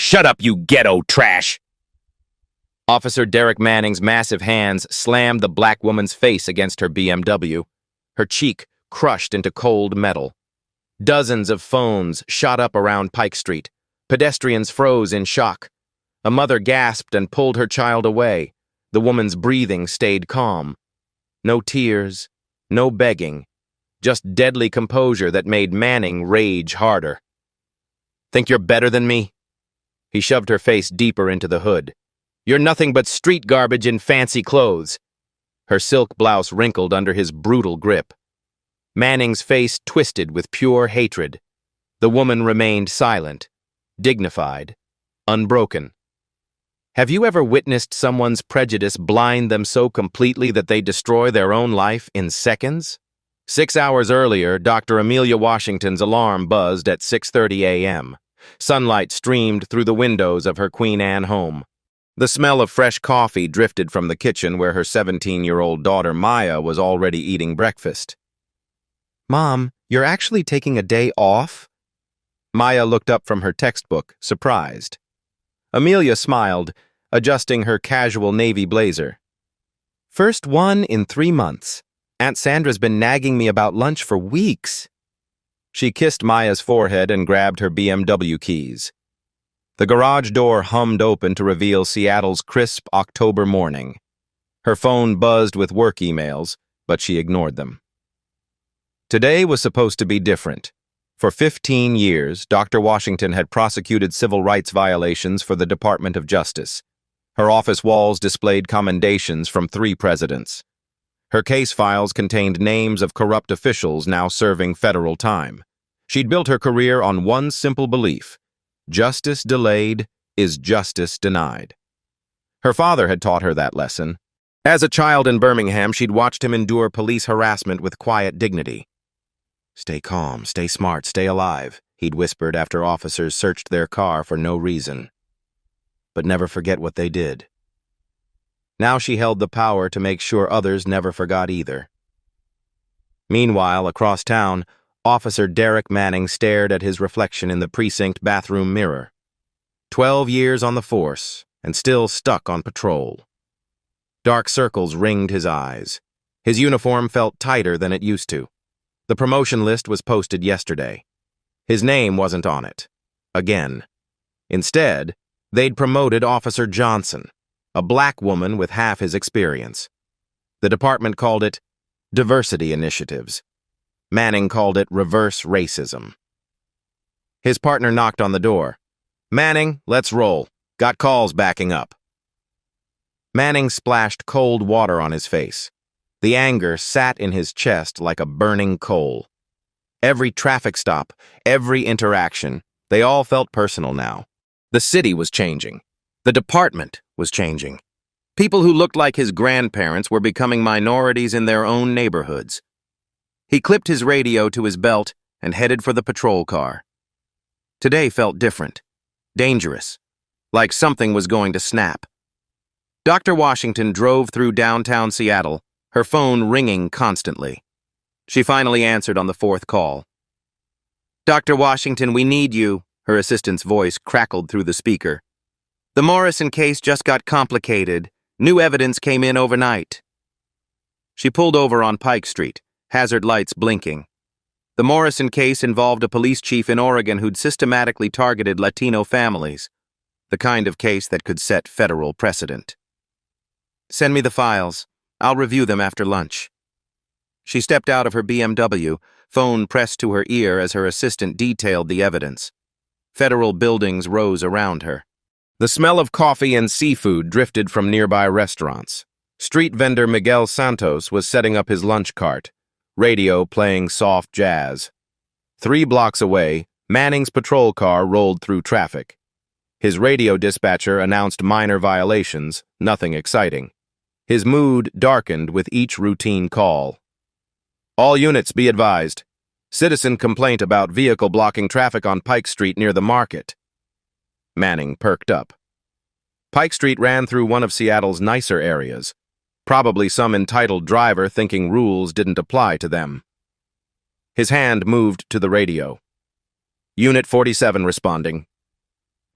Shut up, you ghetto trash! Officer Derek Manning's massive hands slammed the black woman's face against her BMW, her cheek crushed into cold metal. Dozens of phones shot up around Pike Street. Pedestrians froze in shock. A mother gasped and pulled her child away. The woman's breathing stayed calm. No tears, no begging, just deadly composure that made Manning rage harder. Think you're better than me? He shoved her face deeper into the hood. You're nothing but street garbage in fancy clothes. Her silk blouse wrinkled under his brutal grip. Manning's face twisted with pure hatred. The woman remained silent, dignified, unbroken. Have you ever witnessed someone's prejudice blind them so completely that they destroy their own life in seconds? 6 hours earlier, Dr. Amelia Washington's alarm buzzed at 6:30 a.m. Sunlight streamed through the windows of her Queen Anne home. The smell of fresh coffee drifted from the kitchen where her 17-year-old daughter Maya was already eating breakfast. Mom, you're actually taking a day off? Maya looked up from her textbook, surprised. Amelia smiled, adjusting her casual navy blazer. First one in 3 months. Aunt Sandra's been nagging me about lunch for weeks. She kissed Maya's forehead and grabbed her BMW keys. The garage door hummed open to reveal Seattle's crisp October morning. Her phone buzzed with work emails, but she ignored them. Today was supposed to be different. For 15 years, Dr. Washington had prosecuted civil rights violations for the Department of Justice. Her office walls displayed commendations from 3 presidents. Her case files contained names of corrupt officials now serving federal time. She'd built her career on one simple belief: justice delayed is justice denied. Her father had taught her that lesson. As a child in Birmingham, she'd watched him endure police harassment with quiet dignity. Stay calm, stay smart, stay alive, he'd whispered after officers searched their car for no reason. But never forget what they did. Now she held the power to make sure others never forgot either. Meanwhile, across town, Officer Derek Manning stared at his reflection in the precinct bathroom mirror. 12 years on the force, and still stuck on patrol. Dark circles ringed his eyes. His uniform felt tighter than it used to. The promotion list was posted yesterday. His name wasn't on it. Again. Instead, they'd promoted Officer Johnson, a black woman with half his experience. The department called it diversity initiatives. Manning called it reverse racism. His partner knocked on the door. Manning, let's roll. Got calls backing up. Manning splashed cold water on his face. The anger sat in his chest like a burning coal. Every traffic stop, every interaction, they all felt personal now. The city was changing. The department was changing. People who looked like his grandparents were becoming minorities in their own neighborhoods. He clipped his radio to his belt and headed for the patrol car. Today felt different, dangerous, like something was going to snap. Dr. Washington drove through downtown Seattle, her phone ringing constantly. She finally answered on the 4th call. Dr. Washington, we need you, her assistant's voice crackled through the speaker. The Morrison case just got complicated. New evidence came in overnight. She pulled over on Pike Street, hazard lights blinking. The Morrison case involved a police chief in Oregon who'd systematically targeted Latino families, the kind of case that could set federal precedent. Send me the files. I'll review them after lunch. She stepped out of her BMW, phone pressed to her ear as her assistant detailed the evidence. Federal buildings rose around her. The smell of coffee and seafood drifted from nearby restaurants. Street vendor Miguel Santos was setting up his lunch cart, radio playing soft jazz. 3 blocks away, Manning's patrol car rolled through traffic. His radio dispatcher announced minor violations, nothing exciting. His mood darkened with each routine call. All units be advised. Citizen complaint about vehicle blocking traffic on Pike Street near the market. Manning perked up. Pike Street ran through one of Seattle's nicer areas. Probably some entitled driver thinking rules didn't apply to them. His hand moved to the radio. Unit 47 responding.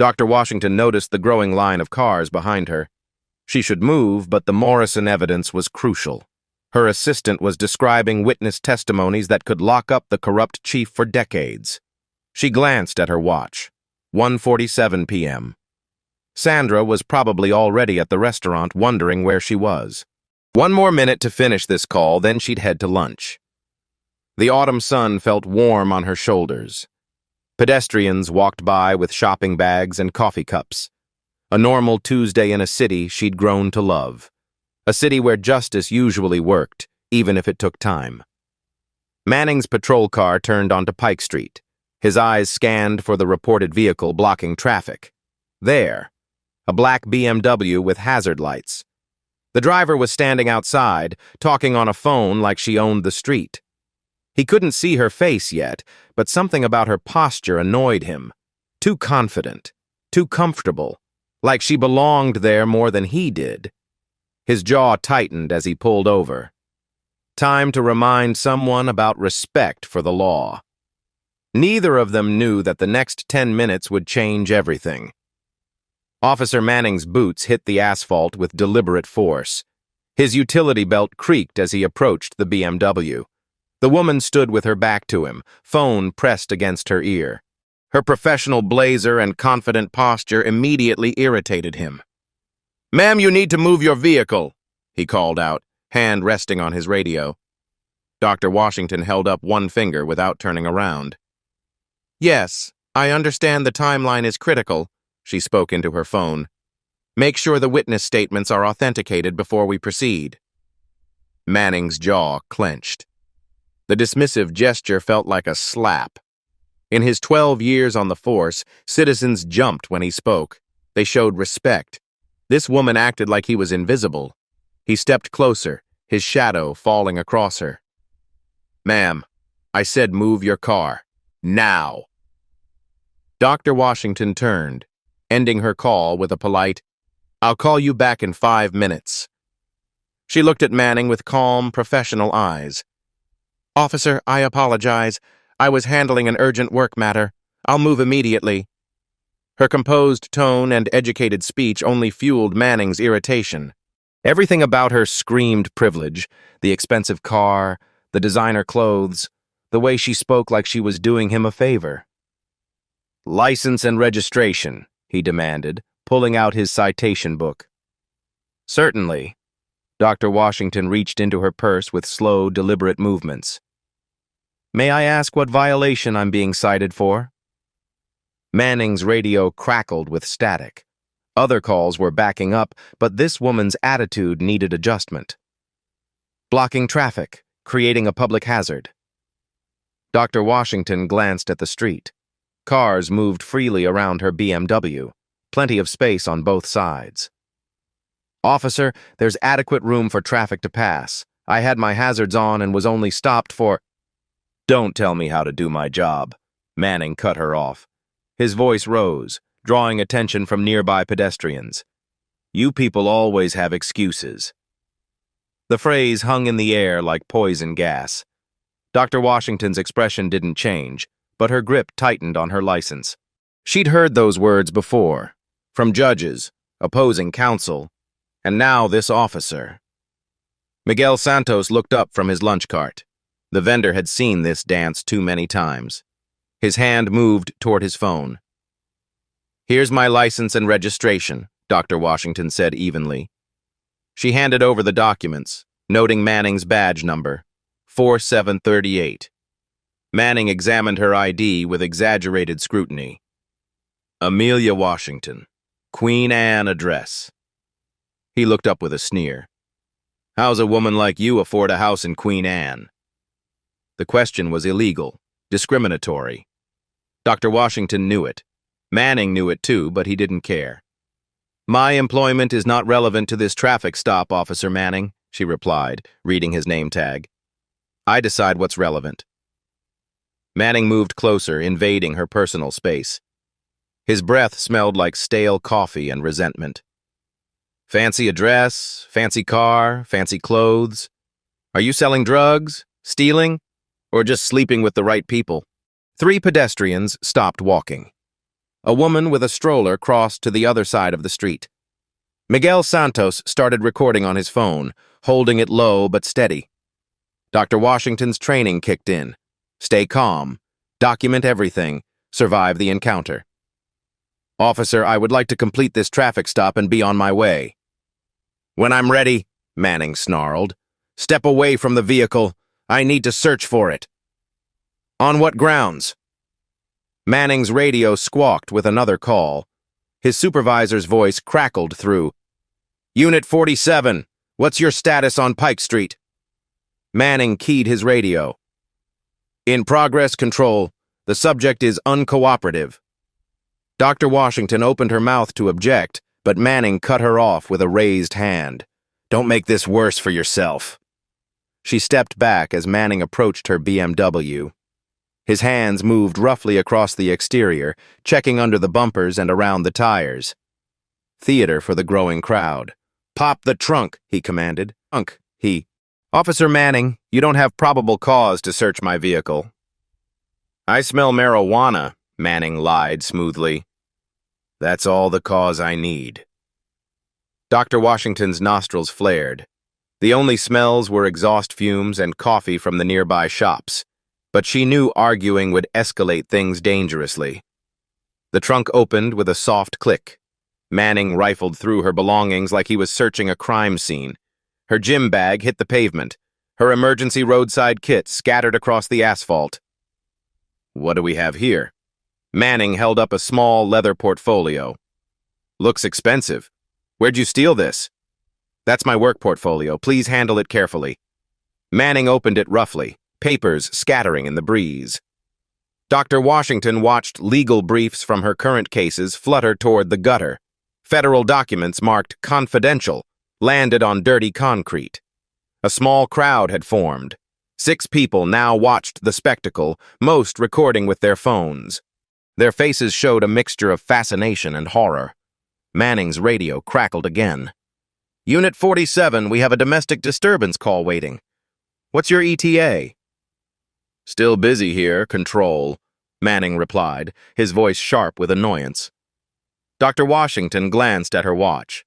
Dr. Washington noticed the growing line of cars behind her. She should move, but the Morrison evidence was crucial. Her assistant was describing witness testimonies that could lock up the corrupt chief for decades. She glanced at her watch. 1:47 p.m. Sandra was probably already at the restaurant wondering where she was. One more minute to finish this call, then she'd head to lunch. The autumn sun felt warm on her shoulders. Pedestrians walked by with shopping bags and coffee cups. A normal Tuesday in a city she'd grown to love. A city where justice usually worked, even if it took time. Manning's patrol car turned onto Pike Street. His eyes scanned for the reported vehicle blocking traffic. There, a black BMW with hazard lights. The driver was standing outside, talking on a phone like she owned the street. He couldn't see her face yet, but something about her posture annoyed him. Too confident, too comfortable, like she belonged there more than he did. His jaw tightened as he pulled over. Time to remind someone about respect for the law. Neither of them knew that the next 10 minutes would change everything. Officer Manning's boots hit the asphalt with deliberate force. His utility belt creaked as he approached the BMW. The woman stood with her back to him, phone pressed against her ear. Her professional blazer and confident posture immediately irritated him. "Ma'am, you need to move your vehicle," he called out, hand resting on his radio. Dr. Washington held up one finger without turning around. "Yes, I understand the timeline is critical," she spoke into her phone. "Make sure the witness statements are authenticated before we proceed." Manning's jaw clenched. The dismissive gesture felt like a slap. In his 12 years on the force, citizens jumped when he spoke. They showed respect. This woman acted like he was invisible. He stepped closer, his shadow falling across her. "Ma'am, I said move your car. Now." Dr. Washington turned, ending her call with a polite, "I'll call you back in 5 minutes." She looked at Manning with calm, professional eyes. "Officer, I apologize. I was handling an urgent work matter. I'll move immediately." Her composed tone and educated speech only fueled Manning's irritation. Everything about her screamed privilege, the expensive car, the designer clothes, the way she spoke like she was doing him a favor. "License and registration," he demanded, pulling out his citation book. "Certainly." Dr. Washington reached into her purse with slow, deliberate movements. "May I ask what violation I'm being cited for?" Manning's radio crackled with static. Other calls were backing up, but this woman's attitude needed adjustment. "Blocking traffic, creating a public hazard." Dr. Washington glanced at the street. Cars moved freely around her BMW, plenty of space on both sides. "Officer, there's adequate room for traffic to pass. I had my hazards on and was only stopped for—" "Don't tell me how to do my job," Manning cut her off. His voice rose, drawing attention from nearby pedestrians. "You people always have excuses." The phrase hung in the air like poison gas. Dr. Washington's expression didn't change, but her grip tightened on her license. She'd heard those words before, from judges, opposing counsel, and now this officer. Miguel Santos looked up from his lunch cart. The vendor had seen this dance too many times. His hand moved toward his phone. "Here's my license and registration," Dr. Washington said evenly. She handed over the documents, noting Manning's badge number, 4738. Manning examined her ID with exaggerated scrutiny. "Amelia Washington, Queen Anne address." He looked up with a sneer. "How's a woman like you afford a house in Queen Anne?" The question was illegal, discriminatory. Dr. Washington knew it. Manning knew it too, but he didn't care. "My employment is not relevant to this traffic stop, Officer Manning," she replied, reading his name tag. "I decide what's relevant." Manning moved closer, invading her personal space. His breath smelled like stale coffee and resentment. "Fancy address, fancy car, fancy clothes. Are you selling drugs, stealing, or just sleeping with the right people?" 3 pedestrians stopped walking. A woman with a stroller crossed to the other side of the street. Miguel Santos started recording on his phone, holding it low but steady. Dr. Washington's training kicked in. Stay calm, document everything, survive the encounter. Officer, I would like to complete this traffic stop and be on my way. When I'm ready, Manning snarled. Step away from the vehicle. I need to search for it. On what grounds? Manning's radio squawked with another call. His supervisor's voice crackled through. Unit 47, what's your status on Pike Street? Manning keyed his radio. In progress, Control. The subject is uncooperative. Dr. Washington opened her mouth to object, but Manning cut her off with a raised hand. Don't make this worse for yourself. She stepped back as Manning approached her BMW. His hands moved roughly across the exterior, checking under the bumpers and around the tires. Theater for the growing crowd. Pop the trunk, he commanded. Officer Manning, you don't have probable cause to search my vehicle. I smell marijuana, Manning lied smoothly. That's all the cause I need. Dr. Washington's nostrils flared. The only smells were exhaust fumes and coffee from the nearby shops, but she knew arguing would escalate things dangerously. The trunk opened with a soft click. Manning rifled through her belongings like he was searching a crime scene. Her gym bag hit the pavement. Her emergency roadside kit scattered across the asphalt. What do we have here? Manning held up a small leather portfolio. Looks expensive. Where'd you steal this? That's my work portfolio. Please handle it carefully. Manning opened it roughly, papers scattering in the breeze. Dr. Washington watched legal briefs from her current cases flutter toward the gutter. Federal documents marked confidential landed on dirty concrete. A small crowd had formed. 6 people now watched the spectacle, most recording with their phones. Their faces showed a mixture of fascination and horror. Manning's radio crackled again. Unit 47, we have a domestic disturbance call waiting. What's your ETA? Still busy here, Control, Manning replied, his voice sharp with annoyance. Dr. Washington glanced at her watch.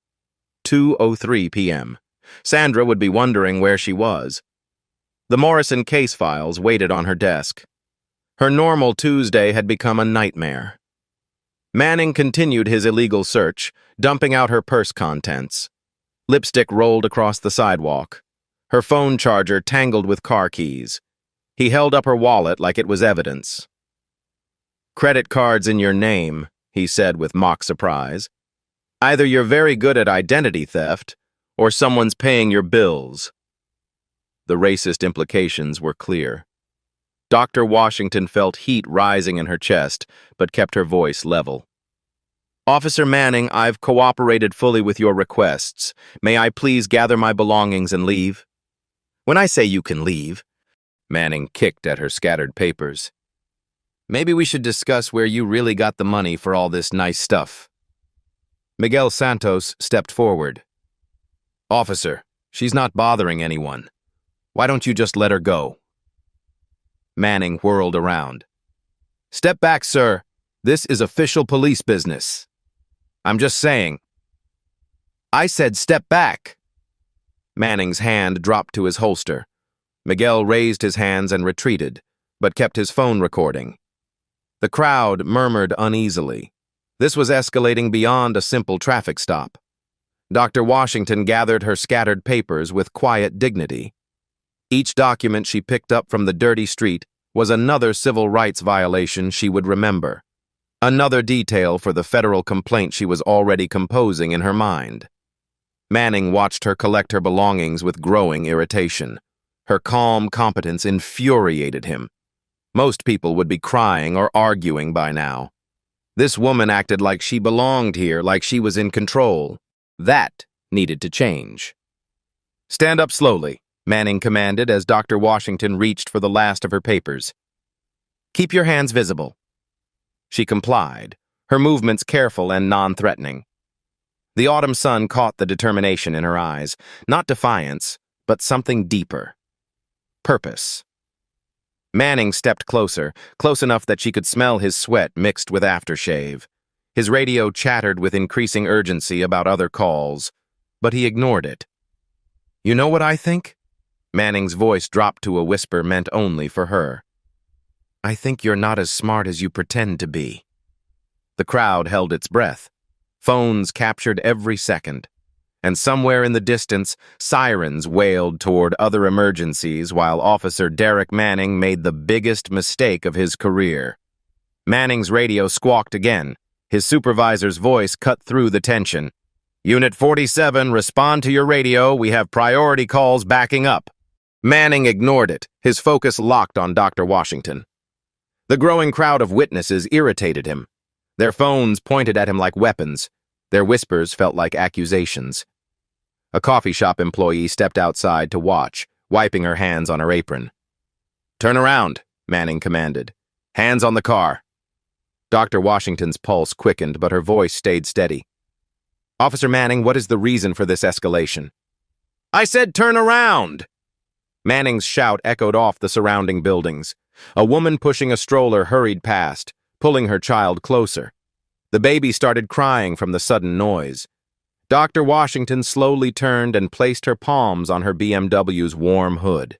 2:03 p.m. Sandra would be wondering where she was. The Morrison case files waited on her desk. Her normal Tuesday had become a nightmare. Manning continued his illegal search, dumping out her purse contents. Lipstick rolled across the sidewalk. Her phone charger tangled with car keys. He held up her wallet like it was evidence. Credit cards in your name, he said with mock surprise. Either you're very good at identity theft, or someone's paying your bills. The racist implications were clear. Dr. Washington felt heat rising in her chest, but kept her voice level. Officer Manning, I've cooperated fully with your requests. May I please gather my belongings and leave? When I say you can leave, Manning kicked at her scattered papers. Maybe we should discuss where you really got the money for all this nice stuff. Miguel Santos stepped forward. Officer, she's not bothering anyone. Why don't you just let her go? Manning whirled around. Step back, sir. This is official police business. I'm just saying. I said step back. Manning's hand dropped to his holster. Miguel raised his hands and retreated, but kept his phone recording. The crowd murmured uneasily. This was escalating beyond a simple traffic stop. Dr. Washington gathered her scattered papers with quiet dignity. Each document she picked up from the dirty street was another civil rights violation she would remember. Another detail for the federal complaint she was already composing in her mind. Manning watched her collect her belongings with growing irritation. Her calm competence infuriated him. Most people would be crying or arguing by now. This woman acted like she belonged here, like she was in control. That needed to change. Stand up slowly, Manning commanded as Dr. Washington reached for the last of her papers. Keep your hands visible. She complied, her movements careful and non-threatening. The autumn sun caught the determination in her eyes, not defiance, but something deeper. Purpose. Manning stepped closer, close enough that she could smell his sweat mixed with aftershave. His radio chattered with increasing urgency about other calls, but he ignored it. "You know what I think?" Manning's voice dropped to a whisper meant only for her. "I think you're not as smart as you pretend to be." The crowd held its breath. Phones captured every second. And somewhere in the distance, sirens wailed toward other emergencies while Officer Derek Manning made the biggest mistake of his career. Manning's radio squawked again. His supervisor's voice cut through the tension. "Unit 47, respond to your radio. We have priority calls backing up." Manning ignored it, his focus locked on Dr. Washington. The growing crowd of witnesses irritated him. Their phones pointed at him like weapons. Their whispers felt like accusations. A coffee shop employee stepped outside to watch, wiping her hands on her apron. "Turn around," Manning commanded. "Hands on the car." Dr. Washington's pulse quickened, but her voice stayed steady. "Officer Manning, what is the reason for this escalation?" "I said turn around!" Manning's shout echoed off the surrounding buildings. A woman pushing a stroller hurried past, pulling her child closer. The baby started crying from the sudden noise. Dr. Washington slowly turned and placed her palms on her BMW's warm hood.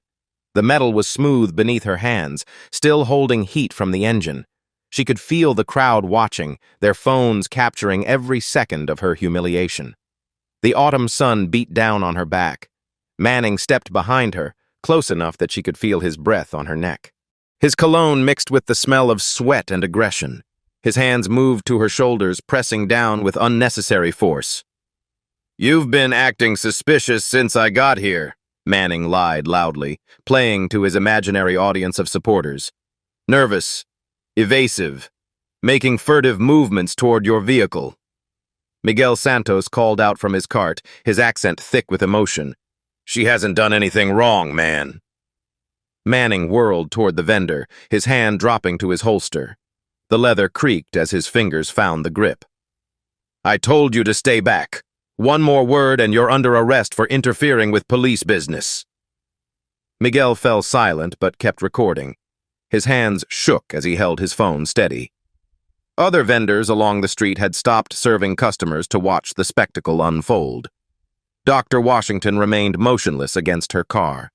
The metal was smooth beneath her hands, still holding heat from the engine. She could feel the crowd watching, their phones capturing every second of her humiliation. The autumn sun beat down on her back. Manning stepped behind her, close enough that she could feel his breath on her neck. His cologne mixed with the smell of sweat and aggression. His hands moved to her shoulders, pressing down with unnecessary force. "You've been acting suspicious since I got here," Manning lied loudly, playing to his imaginary audience of supporters. "Nervous, evasive, making furtive movements toward your vehicle." Miguel Santos called out from his cart, his accent thick with emotion. "She hasn't done anything wrong, man." Manning whirled toward the vendor, his hand dropping to his holster. The leather creaked as his fingers found the grip. "I told you to stay back. One more word and you're under arrest for interfering with police business." Miguel fell silent but kept recording. His hands shook as he held his phone steady. Other vendors along the street had stopped serving customers to watch the spectacle unfold. Dr. Washington remained motionless against her car.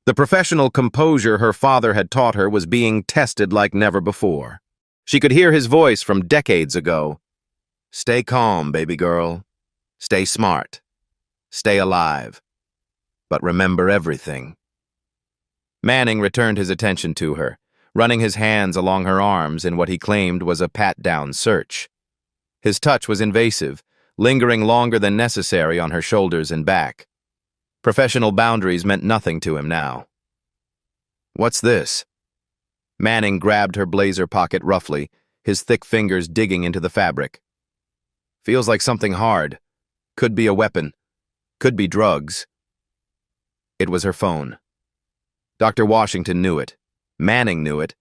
The professional composure her father had taught her was being tested like never before. She could hear his voice from decades ago. "Stay calm, baby girl. Stay smart. Stay alive. But remember everything." Manning returned his attention to her, running his hands along her arms in what he claimed was a pat-down search. His touch was invasive, lingering longer than necessary on her shoulders and back. Professional boundaries meant nothing to him now. "What's this?" Manning grabbed her blazer pocket roughly, his thick fingers digging into the fabric. "Feels like something hard. Could be a weapon. Could be drugs." It was her phone. Dr. Washington knew it. Manning knew it.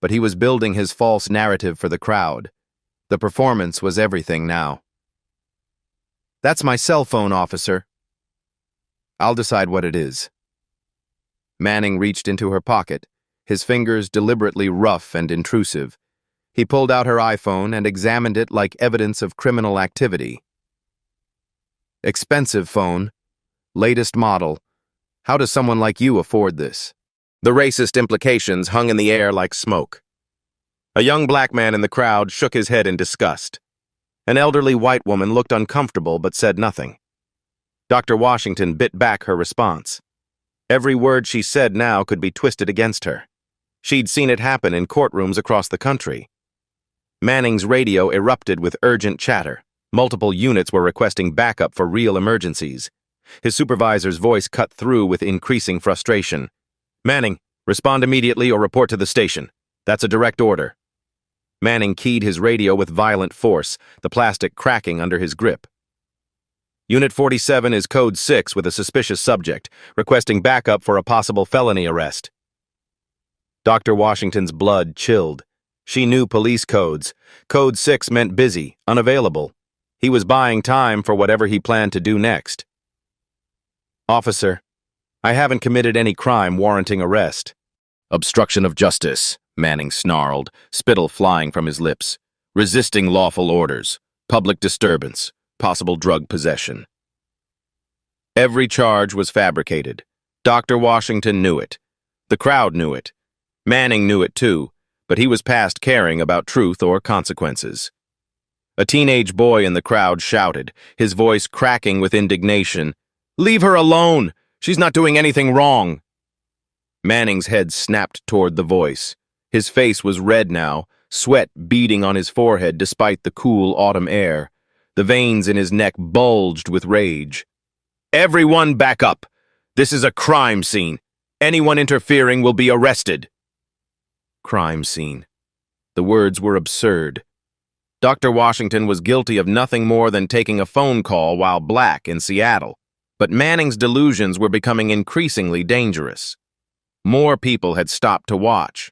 But he was building his false narrative for the crowd. The performance was everything now. "That's my cell phone, officer." "I'll decide what it is." Manning reached into her pocket, his fingers deliberately rough and intrusive. He pulled out her iPhone and examined it like evidence of criminal activity. "Expensive phone. Latest model. How does someone like you afford this?" The racist implications hung in the air like smoke. A young black man in the crowd shook his head in disgust. An elderly white woman looked uncomfortable but said nothing. Dr. Washington bit back her response. Every word she said now could be twisted against her. She'd seen it happen in courtrooms across the country. Manning's radio erupted with urgent chatter. Multiple units were requesting backup for real emergencies. His supervisor's voice cut through with increasing frustration. "Manning, respond immediately or report to the station. That's a direct order." Manning keyed his radio with violent force, the plastic cracking under his grip. "Unit 47 is code 6 with a suspicious subject, requesting backup for a possible felony arrest." Dr. Washington's blood chilled. She knew police codes. Code 6 meant busy, unavailable. He was buying time for whatever he planned to do next. "Officer, I haven't committed any crime warranting arrest." "Obstruction of justice," Manning snarled, spittle flying from his lips. resisting lawful orders, public disturbance, possible drug possession. Every charge was fabricated. Dr. Washington knew it. The crowd knew it. Manning knew it too, but he was past caring about truth or consequences. A teenage boy in the crowd shouted, his voice cracking with indignation, "Leave her alone! She's not doing anything wrong!" Manning's head snapped toward the voice. His face was red now, sweat beading on his forehead despite the cool autumn air. The veins in his neck bulged with rage. "Everyone back up! This is a crime scene. Anyone interfering will be arrested." Crime scene. The words were absurd. Dr. Washington was guilty of nothing more than taking a phone call while black in Seattle, but Manning's delusions were becoming increasingly dangerous. More people had stopped to watch.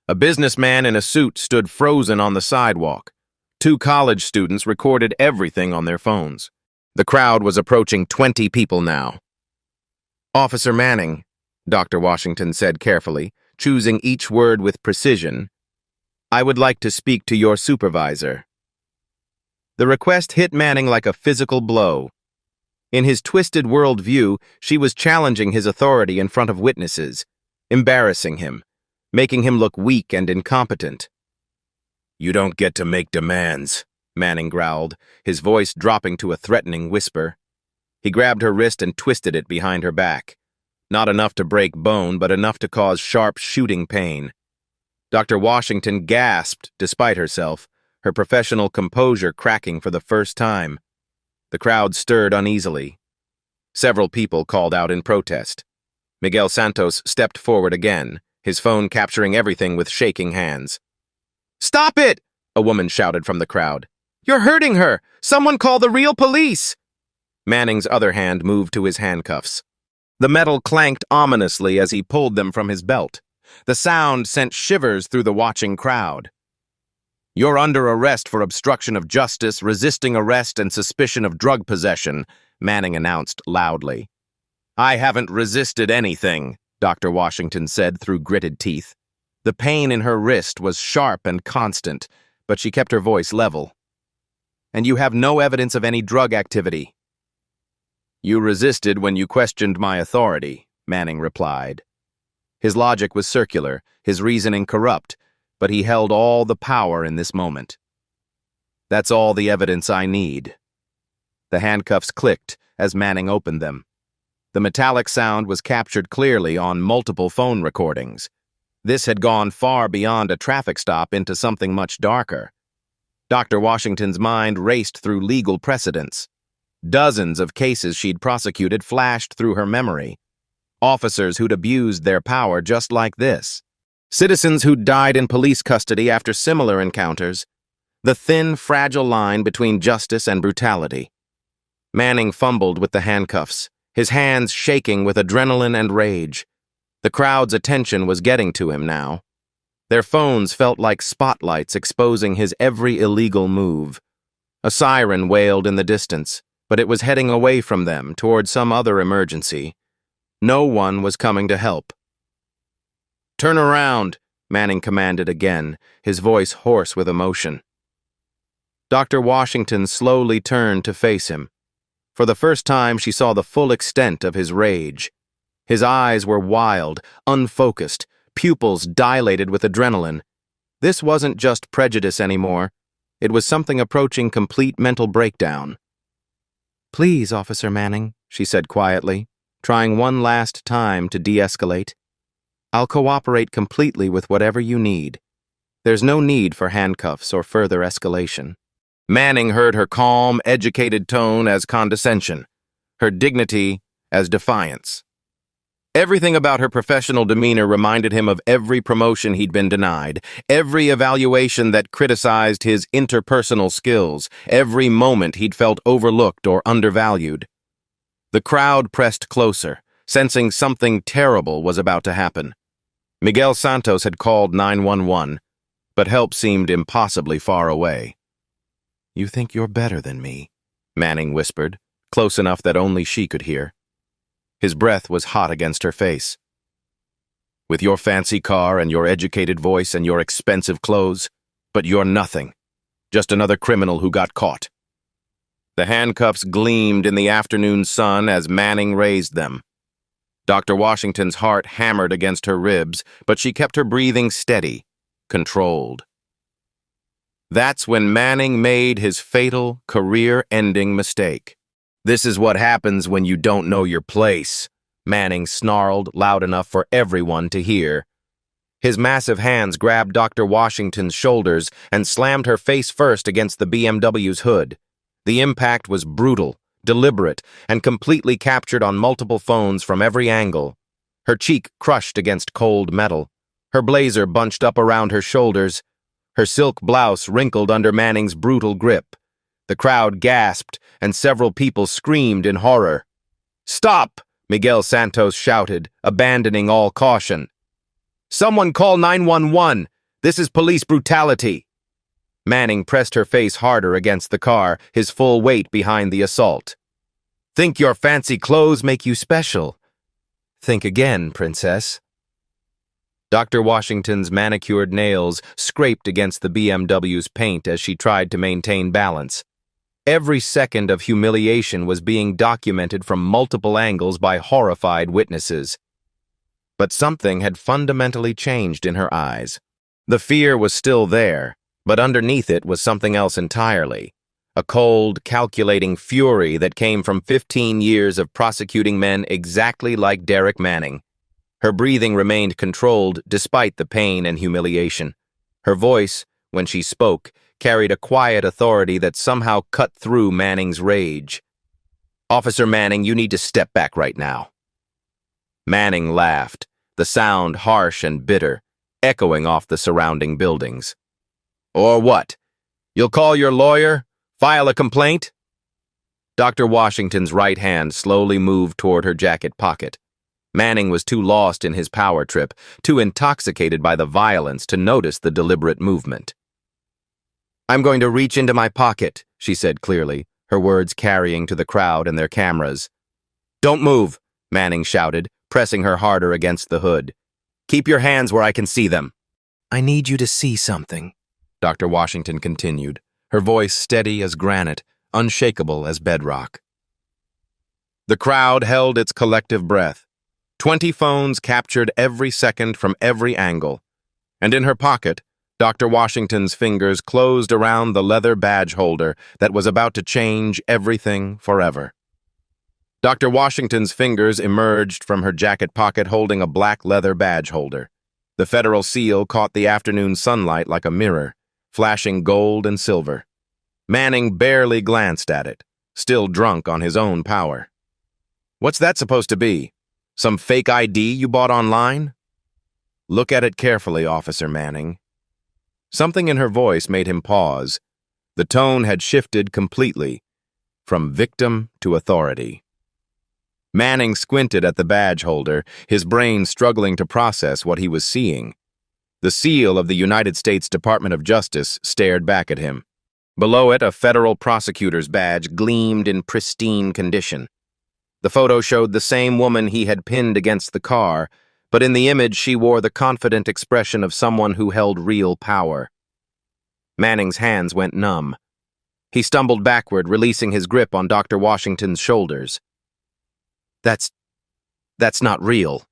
A businessman in a suit stood frozen on the sidewalk. 2 college students recorded everything on their phones. The crowd was approaching 20 people now. "Officer Manning," Dr. Washington said carefully, choosing each word with precision, "I would like to speak to your supervisor." The request hit Manning like a physical blow. In his twisted worldview, she was challenging his authority in front of witnesses, embarrassing him, making him look weak and incompetent. "You don't get to make demands," Manning growled, his voice dropping to a threatening whisper. He grabbed her wrist and twisted it behind her back. Not enough to break bone, but enough to cause sharp shooting pain. Dr. Washington gasped despite herself, her professional composure cracking for the first time. The crowd stirred uneasily. Several people called out in protest. Miguel Santos stepped forward again, his phone capturing everything with shaking hands. "Stop it!" a woman shouted from the crowd. "You're hurting her! Someone call the real police!" Manning's other hand moved to his handcuffs. The metal clanked ominously as he pulled them from his belt. The sound sent shivers through the watching crowd. "You're under arrest for obstruction of justice, resisting arrest, and suspicion of drug possession," Manning announced loudly. "I haven't resisted anything," Dr. Washington said through gritted teeth. The pain in her wrist was sharp and constant, but she kept her voice level. "And you have no evidence of any drug activity." "You resisted when you questioned my authority," Manning replied. His logic was circular, his reasoning corrupt, but he held all the power in this moment. "That's all the evidence I need." The handcuffs clicked as Manning opened them. The metallic sound was captured clearly on multiple phone recordings. This had gone far beyond a traffic stop into something much darker. Dr. Washington's mind raced through legal precedents. Dozens of cases she'd prosecuted flashed through her memory. Officers who'd abused their power just like this. Citizens who'd died in police custody after similar encounters. The thin, fragile line between justice and brutality. Manning fumbled with the handcuffs, his hands shaking with adrenaline and rage. The crowd's attention was getting to him now. Their phones felt like spotlights exposing his every illegal move. A siren wailed in the distance, but it was heading away from them toward some other emergency. No one was coming to help. "Turn around," Manning commanded again, his voice hoarse with emotion. Dr. Washington slowly turned to face him. For the first time, she saw the full extent of his rage. His eyes were wild, unfocused, pupils dilated with adrenaline. This wasn't just prejudice anymore. It was something approaching complete mental breakdown. "Please, Officer Manning," she said quietly, trying one last time to de-escalate. "I'll cooperate completely with whatever you need. There's no need for handcuffs or further escalation." Manning heard her calm, educated tone as condescension, her dignity as defiance. Everything about her professional demeanor reminded him of every promotion he'd been denied, every evaluation that criticized his interpersonal skills, every moment he'd felt overlooked or undervalued. The crowd pressed closer, sensing something terrible was about to happen. Miguel Santos had called 911, but help seemed impossibly far away. "You think you're better than me," Manning whispered, close enough that only she could hear. His breath was hot against her face. "With your fancy car and your educated voice and your expensive clothes, but you're nothing. Just another criminal who got caught. The handcuffs gleamed in the afternoon sun as Manning raised them. Dr. Washington's heart hammered against her ribs, but she kept her breathing steady, controlled. That's when Manning made his fatal, career-ending mistake. "This is what happens when you don't know your place," Manning snarled loud enough for everyone to hear. His massive hands grabbed Dr. Washington's shoulders and slammed her face first against the BMW's hood. The impact was brutal, deliberate, and completely captured on multiple phones from every angle. Her cheek crushed against cold metal, her blazer bunched up around her shoulders, her silk blouse wrinkled under Manning's brutal grip. The crowd gasped, and several people screamed in horror. "Stop!" Miguel Santos shouted, abandoning all caution. "Someone call 911! This is police brutality!" Manning pressed her face harder against the car, his full weight behind the assault. "Think your fancy clothes make you special? Think again, princess." Dr. Washington's manicured nails scraped against the BMW's paint as she tried to maintain balance. Every second of humiliation was being documented from multiple angles by horrified witnesses. But something had fundamentally changed in her eyes. The fear was still there, but underneath it was something else entirely. A cold, calculating fury that came from 15 years of prosecuting men exactly like Derek Manning. Her breathing remained controlled despite the pain and humiliation. Her voice, when she spoke, carried a quiet authority that somehow cut through Manning's rage. "Officer Manning, you need to step back right now." Manning laughed, the sound harsh and bitter, echoing off the surrounding buildings. "Or what? You'll call your lawyer? File a complaint?" Dr. Washington's right hand slowly moved toward her jacket pocket. Manning was too lost in his power trip, too intoxicated by the violence to notice the deliberate movement. "I'm going to reach into my pocket," she said clearly, her words carrying to the crowd and their cameras. "Don't move," Manning shouted, pressing her harder against the hood. "Keep your hands where I can see them." "I need you to see something," Dr. Washington continued, her voice steady as granite, unshakable as bedrock. The crowd held its collective breath. 20 phones captured every second from every angle, and in her pocket, Dr. Washington's fingers closed around the leather badge holder that was about to change everything forever. Dr. Washington's fingers emerged from her jacket pocket holding a black leather badge holder. The federal seal caught the afternoon sunlight like a mirror, flashing gold and silver. Manning barely glanced at it, still drunk on his own power. "What's that supposed to be? Some fake ID you bought online?" "Look at it carefully, Officer Manning." Something in her voice made him pause. The tone had shifted completely, from victim to authority. Manning squinted at the badge holder, his brain struggling to process what he was seeing. The seal of the United States Department of Justice stared back at him. Below it, a federal prosecutor's badge gleamed in pristine condition. The photo showed the same woman he had pinned against the car, but in the image she wore the confident expression of someone who held real power. Manning's hands went numb. He stumbled backward, releasing his grip on Dr. Washington's shoulders. That's not real,"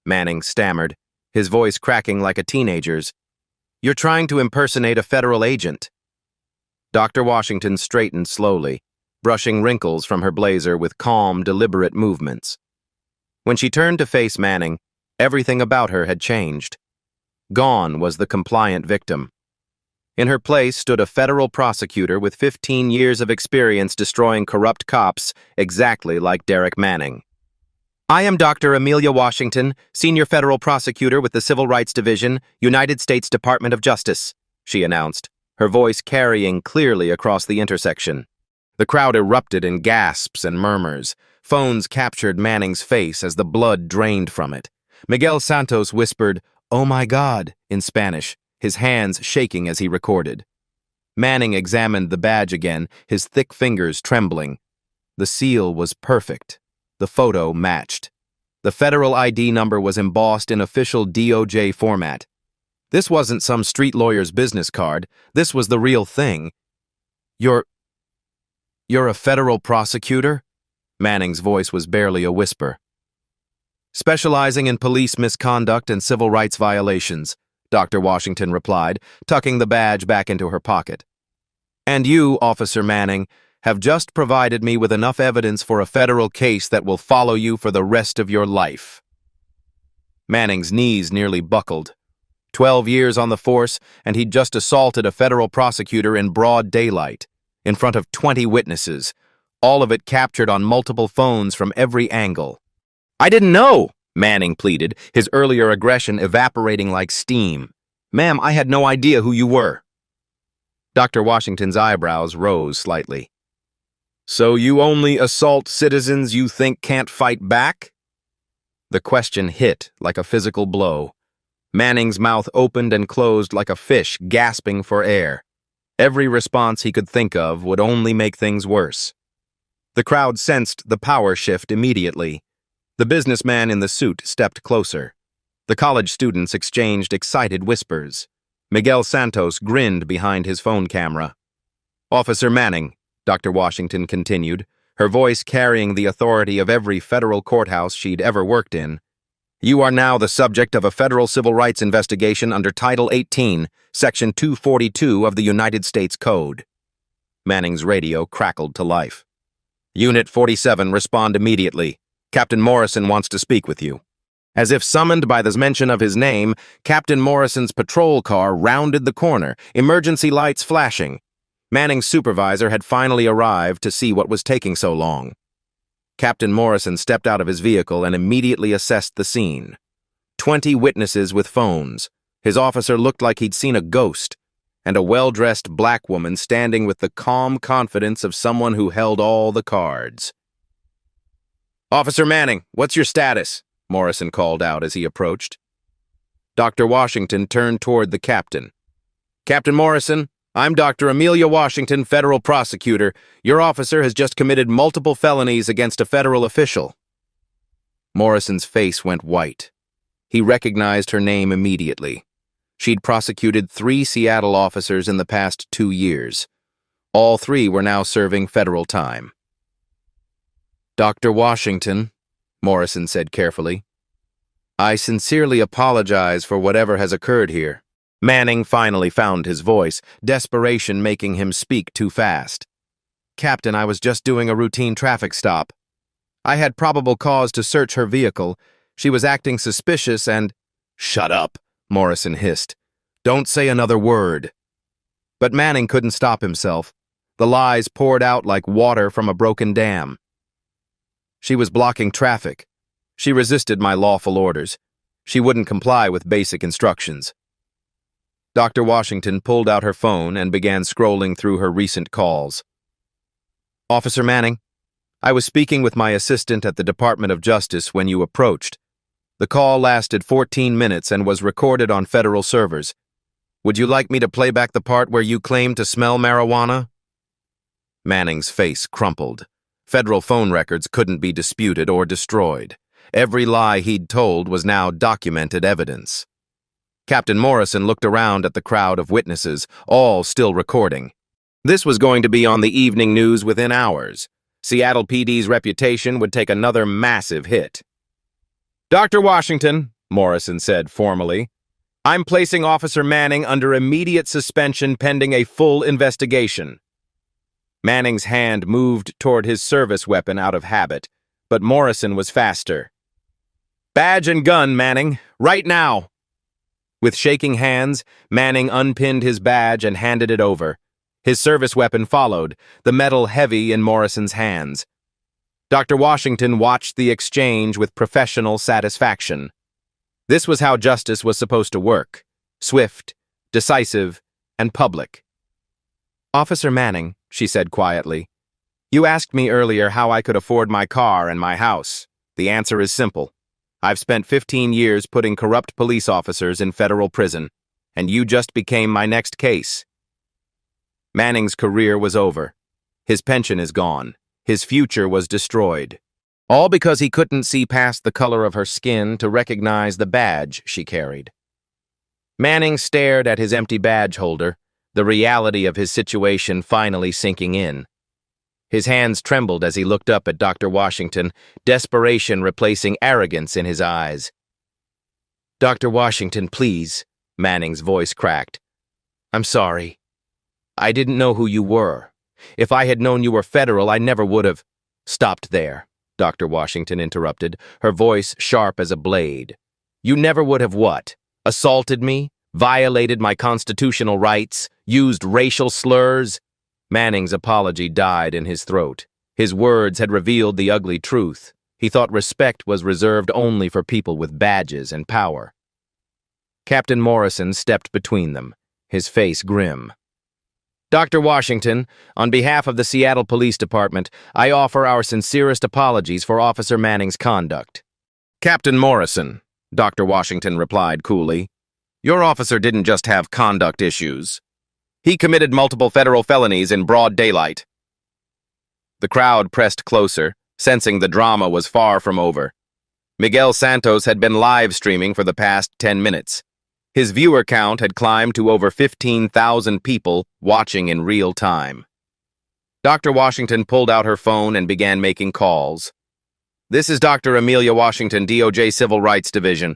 Manning stammered, his voice cracking like a teenager's. "You're trying to impersonate a federal agent." Dr. Washington straightened slowly, brushing wrinkles from her blazer with calm, deliberate movements. When she turned to face Manning, everything about her had changed. Gone was the compliant victim. In her place stood a federal prosecutor with 15 years of experience destroying corrupt cops, exactly like Derek Manning. "I am Dr. Amelia Washington, Senior Federal Prosecutor with the Civil Rights Division, United States Department of Justice," she announced, her voice carrying clearly across the intersection. The crowd erupted in gasps and murmurs. Phones captured Manning's face as the blood drained from it. Miguel Santos whispered, "Oh my God," in Spanish, his hands shaking as he recorded. Manning examined the badge again, his thick fingers trembling. The seal was perfect. The photo matched. The federal ID number was embossed in official DOJ format. This wasn't some street lawyer's business card. This was the real thing, You're a federal prosecutor? Manning's voice was barely a whisper. Specializing in police misconduct and civil rights violations, Dr. Washington replied, tucking the badge back into her pocket. And you, Officer Manning, have just provided me with enough evidence for a federal case that will follow you for the rest of your life. Manning's knees nearly buckled. 12 years on the force, and he'd just assaulted a federal prosecutor in broad daylight, in front of 20 witnesses, all of it captured on multiple phones from every angle. I didn't know, Manning pleaded, his earlier aggression evaporating like steam. Ma'am, I had no idea who you were. Dr. Washington's eyebrows rose slightly. So you only assault citizens you think can't fight back? The question hit like a physical blow. Manning's mouth opened and closed like a fish gasping for air. Every response he could think of would only make things worse. The crowd sensed the power shift immediately. The businessman in the suit stepped closer. The college students exchanged excited whispers. Miguel Santos grinned behind his phone camera. Officer Manning, Dr. Washington continued, her voice carrying the authority of every federal courthouse she'd ever worked in. You are now the subject of a federal civil rights investigation under Title 18, Section 242 of the United States Code. Manning's radio crackled to life. Unit 47, respond immediately. Captain Morrison wants to speak with you. As if summoned by the mention of his name, Captain Morrison's patrol car rounded the corner, emergency lights flashing. Manning's supervisor had finally arrived to see what was taking so long. Captain Morrison stepped out of his vehicle and immediately assessed the scene. 20 witnesses with phones. His officer looked like he'd seen a ghost, and a well-dressed black woman standing with the calm confidence of someone who held all the cards. Officer Manning, what's your status? Morrison called out as he approached. Dr. Washington turned toward the captain. Captain Morrison, I'm Dr. Amelia Washington, federal prosecutor. Your officer has just committed multiple felonies against a federal official. Morrison's face went white. He recognized her name immediately. She'd prosecuted 3 Seattle officers in the past 2 years. All 3 were now serving federal time. Dr. Washington, Morrison said carefully, I sincerely apologize for whatever has occurred here. Manning finally found his voice, desperation making him speak too fast. Captain, I was just doing a routine traffic stop. I had probable cause to search her vehicle. She was acting suspicious and— Shut up, Morrison hissed. Don't say another word. But Manning couldn't stop himself. The lies poured out like water from a broken dam. She was blocking traffic. She resisted my lawful orders. She wouldn't comply with basic instructions. Dr. Washington pulled out her phone and began scrolling through her recent calls. Officer Manning, I was speaking with my assistant at the Department of Justice when you approached. The call lasted 14 minutes and was recorded on federal servers. Would you like me to play back the part where you claimed to smell marijuana? Manning's face crumpled. Federal phone records couldn't be disputed or destroyed. Every lie he'd told was now documented evidence. Captain Morrison looked around at the crowd of witnesses, all still recording. This was going to be on the evening news within hours. Seattle PD's reputation would take another massive hit. Dr. Washington, Morrison said formally, I'm placing Officer Manning under immediate suspension pending a full investigation. Manning's hand moved toward his service weapon out of habit, but Morrison was faster. Badge and gun, Manning, right now! With shaking hands, Manning unpinned his badge and handed it over. His service weapon followed, the metal heavy in Morrison's hands. Dr. Washington watched the exchange with professional satisfaction. This was how justice was supposed to work: swift, decisive, and public. Officer Manning, she said quietly, you asked me earlier how I could afford my car and my house. The answer is simple. I've spent 15 years putting corrupt police officers in federal prison, and you just became my next case. Manning's career was over. His pension is gone. His future was destroyed. All because he couldn't see past the color of her skin to recognize the badge she carried. Manning stared at his empty badge holder, the reality of his situation finally sinking in. His hands trembled as he looked up at Dr. Washington, desperation replacing arrogance in his eyes. "Dr. Washington, please," Manning's voice cracked. "I'm sorry. I didn't know who you were. If I had known you were federal, I never would have—" "Stopped there," Dr. Washington interrupted, her voice sharp as a blade. "You never would have what? Assaulted me? Violated my constitutional rights? Used racial slurs?" Manning's apology died in his throat. His words had revealed the ugly truth. He thought respect was reserved only for people with badges and power. Captain Morrison stepped between them, his face grim. "Dr. Washington, on behalf of the Seattle Police Department, I offer our sincerest apologies for Officer Manning's conduct." "Captain Morrison," Dr. Washington replied coolly, "your officer didn't just have conduct issues. He committed multiple federal felonies in broad daylight." The crowd pressed closer, sensing the drama was far from over. Miguel Santos had been live streaming for the past 10 minutes. His viewer count had climbed to over 15,000 people watching in real time. Dr. Washington pulled out her phone and began making calls. "This is Dr. Amelia Washington, DOJ Civil Rights Division.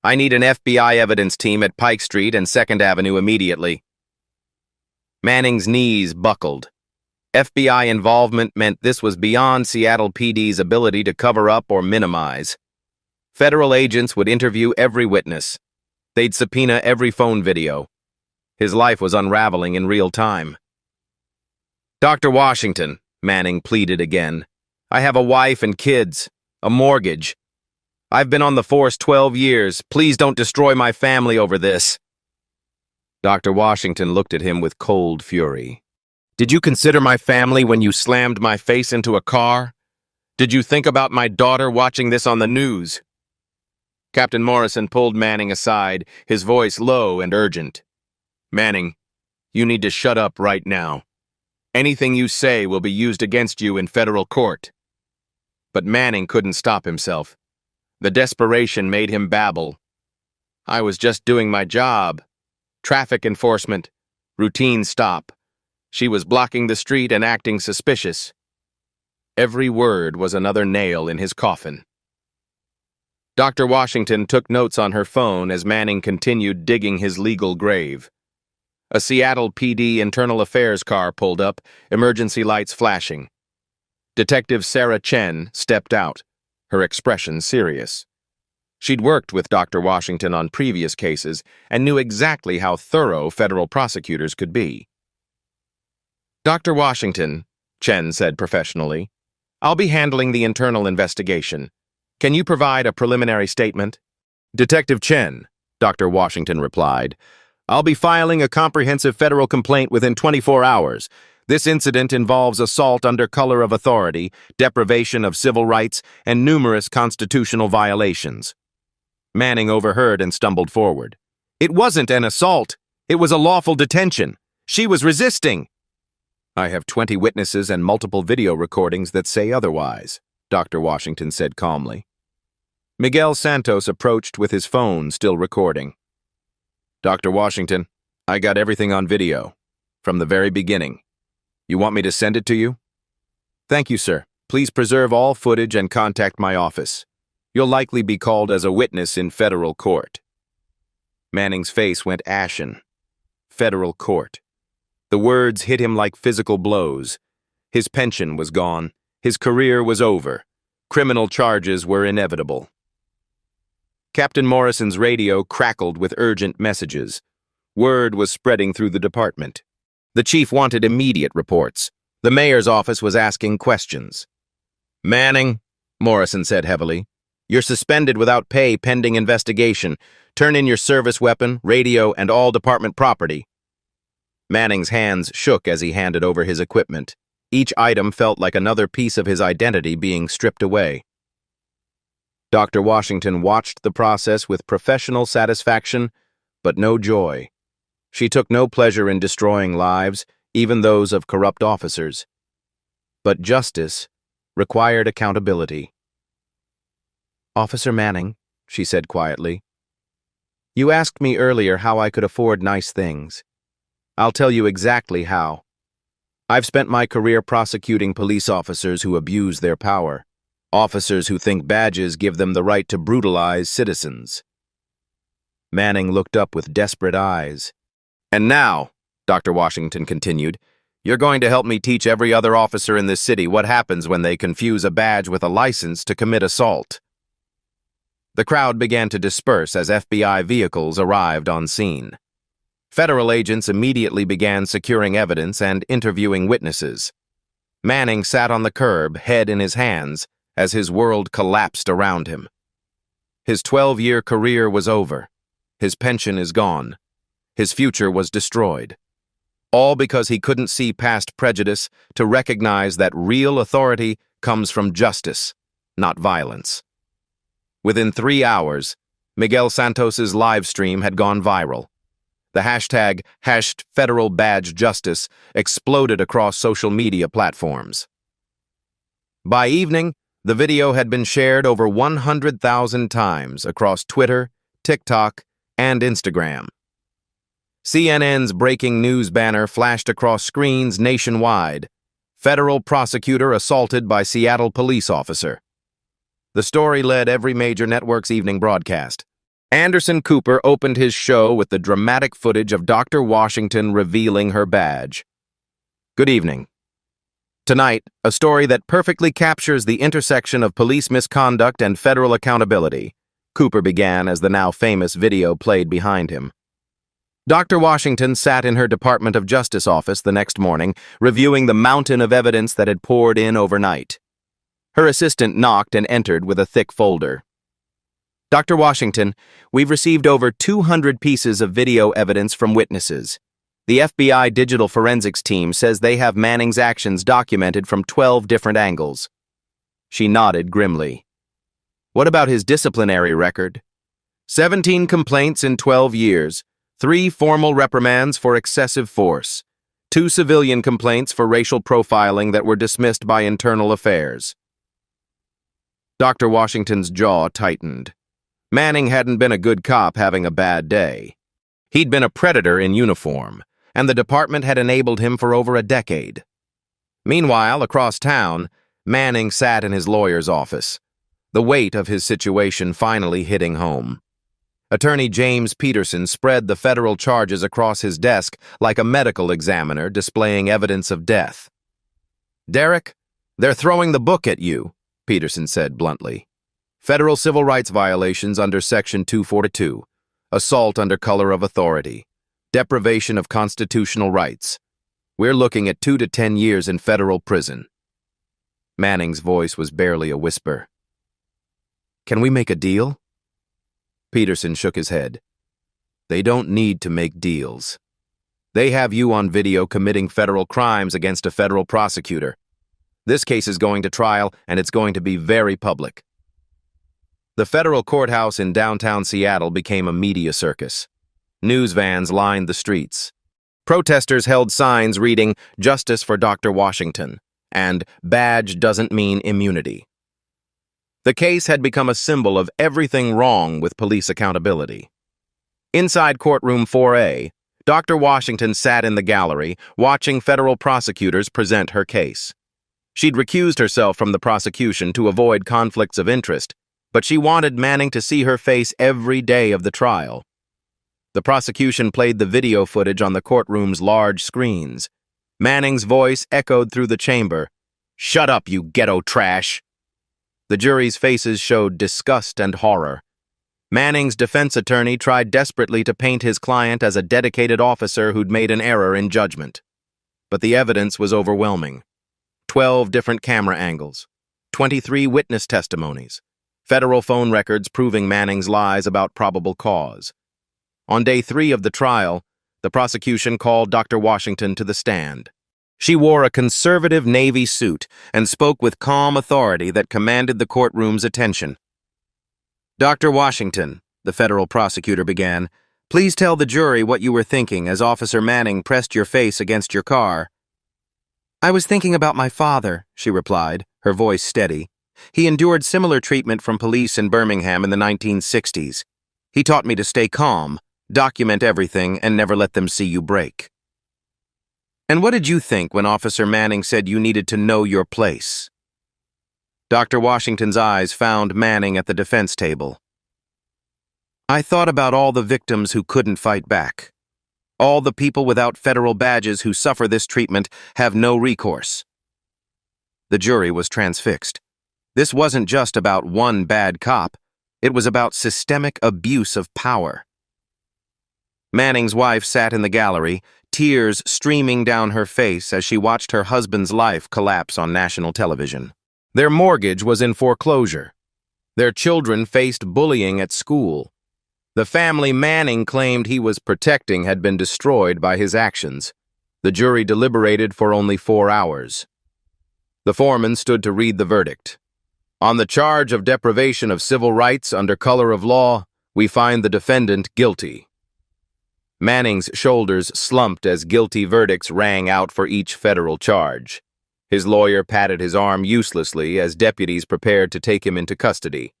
I need an FBI evidence team at Pike Street and 2nd Avenue immediately." Manning's knees buckled. FBI involvement meant this was beyond Seattle PD's ability to cover up or minimize. Federal agents would interview every witness. They'd subpoena every phone video. His life was unraveling in real time. "Dr. Washington," Manning pleaded again, "I have a wife and kids, a mortgage. I've been on the force 12 years. Please don't destroy my family over this." Dr. Washington looked at him with cold fury. "Did you consider my family when you slammed my face into a car? Did you think about my daughter watching this on the news?" Captain Morrison pulled Manning aside, his voice low and urgent. "Manning, you need to shut up right now. Anything you say will be used against you in federal court." But Manning couldn't stop himself. The desperation made him babble. "I was just doing my job. Traffic enforcement. Routine stop. She was blocking the street and acting suspicious." Every word was another nail in his coffin. Dr. Washington took notes on her phone as Manning continued digging his legal grave. A Seattle PD internal affairs car pulled up, emergency lights flashing. Detective Sarah Chen stepped out, her expression serious. She'd worked with Dr. Washington on previous cases and knew exactly how thorough federal prosecutors could be. "Dr. Washington," Chen said professionally, "I'll be handling the internal investigation. Can you provide a preliminary statement?" "Detective Chen," Dr. Washington replied, "I'll be filing a comprehensive federal complaint within 24 hours. This incident involves assault under color of authority, deprivation of civil rights, and numerous constitutional violations." Manning overheard and stumbled forward. "It wasn't an assault. It was a lawful detention. She was resisting." "I have 20 witnesses and multiple video recordings that say otherwise," Dr. Washington said calmly. Miguel Santos approached with his phone still recording. "Dr. Washington, I got everything on video, from the very beginning. You want me to send it to you?" "Thank you, sir. Please preserve all footage and contact my office. You'll likely be called as a witness in federal court." Manning's face went ashen. Federal court. The words hit him like physical blows. His pension was gone. His career was over. Criminal charges were inevitable. Captain Morrison's radio crackled with urgent messages. Word was spreading through the department. The chief wanted immediate reports. The mayor's office was asking questions. "Manning," Morrison said heavily, "you're suspended without pay pending investigation. Turn in your service weapon, radio, and all department property." Manning's hands shook as he handed over his equipment. Each item felt like another piece of his identity being stripped away. Dr. Washington watched the process with professional satisfaction, but no joy. She took no pleasure in destroying lives, even those of corrupt officers. But justice required accountability. "Officer Manning," she said quietly, "you asked me earlier how I could afford nice things. I'll tell you exactly how. I've spent my career prosecuting police officers who abuse their power, officers who think badges give them the right to brutalize citizens. Manning looked up with desperate eyes. And now, Dr. Washington continued, you're going to help me teach every other officer in this city what happens when they confuse a badge with a license to commit assault. The crowd began to disperse as FBI vehicles arrived on scene. Federal agents immediately began securing evidence and interviewing witnesses. Manning sat on the curb, head in his hands, as his world collapsed around him. His 12-year career was over. His pension is gone. His future was destroyed. All because he couldn't see past prejudice to recognize that real authority comes from justice, not violence. Within 3 hours, Miguel Santos's live stream had gone viral. The hashtag #FederalBadgeJustice exploded across social media platforms. By evening, the video had been shared over 100,000 times across Twitter, TikTok, and Instagram. CNN's breaking news banner flashed across screens nationwide. Federal prosecutor assaulted by Seattle police officer. The story led every major network's evening broadcast. Anderson Cooper opened his show with the dramatic footage of Dr. Washington revealing her badge. Good evening. Tonight, a story that perfectly captures the intersection of police misconduct and federal accountability. Cooper began as the now famous video played behind him. Dr. Washington sat in her Department of Justice office the next morning, reviewing the mountain of evidence that had poured in overnight. Her assistant knocked and entered with a thick folder. Dr. Washington, we've received over 200 pieces of video evidence from witnesses. The FBI digital forensics team says they have Manning's actions documented from 12 different angles. She nodded grimly. What about his disciplinary record? 17 complaints in 12 years. 3 formal reprimands for excessive force, 2 civilian complaints for racial profiling that were dismissed by Internal Affairs. Dr. Washington's jaw tightened. Manning hadn't been a good cop having a bad day. He'd been a predator in uniform, and the department had enabled him for over a decade. Meanwhile, across town, Manning sat in his lawyer's office, the weight of his situation finally hitting home. Attorney James Peterson spread the federal charges across his desk like a medical examiner displaying evidence of death. Derek, they're throwing the book at you, Peterson said bluntly. Federal civil rights violations under Section 242, assault under color of authority, deprivation of constitutional rights. We're looking at 2 to 10 years in federal prison. Manning's voice was barely a whisper. Can we make a deal? Peterson shook his head. They don't need to make deals. They have you on video committing federal crimes against a federal prosecutor. This case is going to trial, and it's going to be very public. The federal courthouse in downtown Seattle became a media circus. News vans lined the streets. Protesters held signs reading, "Justice for Dr. Washington," and "Badge doesn't mean immunity." The case had become a symbol of everything wrong with police accountability. Inside courtroom 4A, Dr. Washington sat in the gallery, watching federal prosecutors present her case. She'd recused herself from the prosecution to avoid conflicts of interest, but she wanted Manning to see her face every day of the trial. The prosecution played the video footage on the courtroom's large screens. Manning's voice echoed through the chamber. "Shut up, you ghetto trash!" The jury's faces showed disgust and horror. Manning's defense attorney tried desperately to paint his client as a dedicated officer who'd made an error in judgment. But the evidence was overwhelming. 12 different camera angles, 23 witness testimonies, federal phone records proving Manning's lies about probable cause. On day 3 of the trial, the prosecution called Dr. Washington to the stand. She wore a conservative Navy suit and spoke with calm authority that commanded the courtroom's attention. "Dr. Washington," the federal prosecutor began, "please tell the jury what you were thinking as Officer Manning pressed your face against your car." "I was thinking about my father," she replied, her voice steady. "He endured similar treatment from police in Birmingham in the 1960s. He taught me to stay calm, document everything, and never let them see you break." And what did you think when Officer Manning said you needed to know your place? Dr. Washington's eyes found Manning at the defense table. I thought about all the victims who couldn't fight back. All the people without federal badges who suffer this treatment have no recourse. The jury was transfixed. This wasn't just about one bad cop. It was about systemic abuse of power. Manning's wife sat in the gallery, tears streaming down her face as she watched her husband's life collapse on national television. Their mortgage was in foreclosure. Their children faced bullying at school. The family Manning claimed he was protecting had been destroyed by his actions. The jury deliberated for only 4 hours. The foreman stood to read the verdict. On the charge of deprivation of civil rights under color of law, we find the defendant guilty. Manning's shoulders slumped as guilty verdicts rang out for each federal charge. His lawyer patted his arm uselessly as deputies prepared to take him into custody.